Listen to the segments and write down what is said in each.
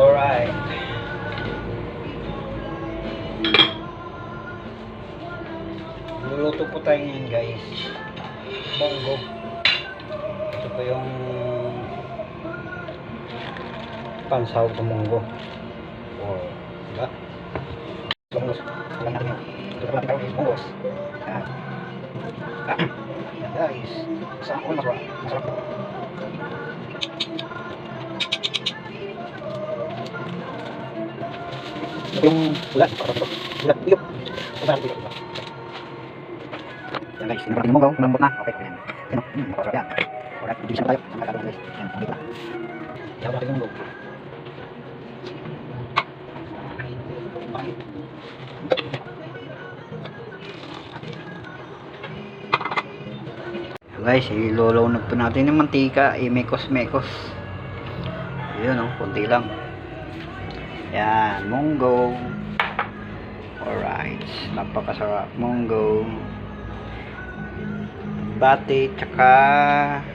Alright. Luluto po tayo ngayon guys. Munggo. Ito po yung pansahog ng munggo. O, diba? Munggos. Ilan natin yun. Ito po natin karoon is munggos. Yan. Yan guys. Masarap po, masarap. Masarap po. Yung ulat, ulat, uyok. Ulat, uyok. Yan guys, sinabrak yung munggo, malambot na. Okay, yan. Yan o, makasarap yan. Alright, ibisan tayo. Ang magagawa guys. Yan, ulit na. Yan natin yung munggo. Guys, ilulunod po natin yung mantika. Mekos-mekos. Yun o, kunti lang. Yan, munggo. Alright, napakasarap munggo. Bati, tsaka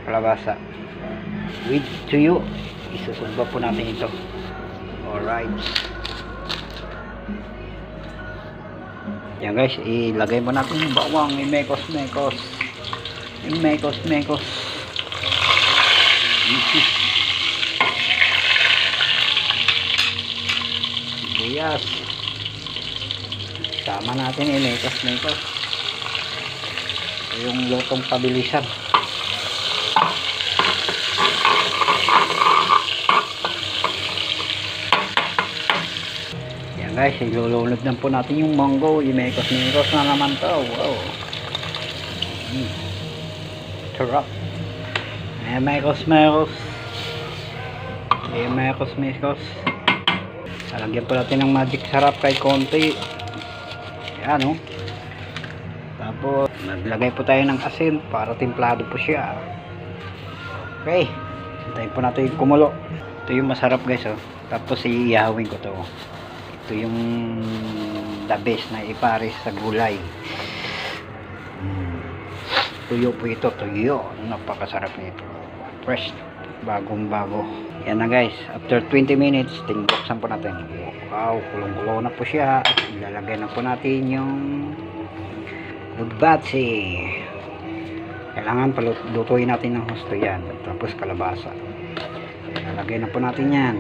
kalabasa. With tuyo. Isusugba po natin ito. Alright. Yan guys, ilagay mo natin yung bawang. Mekos-mekos. Mekos-mekos. Sibuyas. Sama natin mekos-mekos. Yung lutong pabilisan. Yan guys, ilulunod na po natin yung munggo. Mekos-mekos na naman to. Wow. Sarap. Mekos-mekos. Mekos-mekos. Lalagyan po natin ng magic sarap kay konti. Ayan o. Tapos maglagay po tayo ng asin para timplado po siya. Okay. Hintayin po natin yung kumulo. Ito yung masarap guys o. Tapos iihawin ko to. Ito yung the best na ipares sa gulay. Tuyo po ito, tuyo. Napakasarap nito. Fresh, bagong bago. Yan na guys, after 20 minutes, tingboksan po natin. Wow, kulong-kulo na po siya. Ilalagay na po natin yung lugbatsi. Kailangan palutuin natin ng husto yan. Tapos kalabasa. Ilalagay na po natin yan.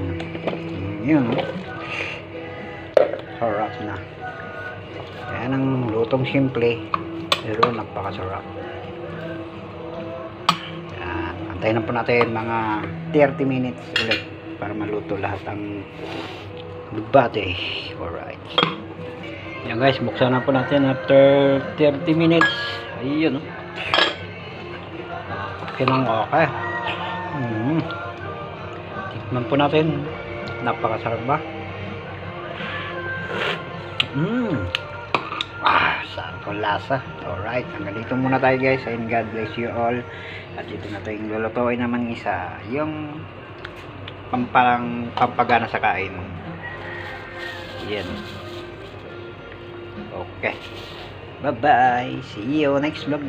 Yun. Sarap na. Yan ang lutong simple. Pero napakasarap. Antayin na po natin mga 30 minutes ulit para maluto lahat ang lugbate. Alright. Yan guys, buksan na po natin after 30 minutes. Ayun. Okay lang, okay. Tikman po natin. Napakasarap ba? Saan po lasa. Alright, hanggang dito muna tayo guys, and God bless you all. At dito na tayong lulutuin naman isa, yung pampagana sa kain. Yan. Okay, bye bye, see you next vlog.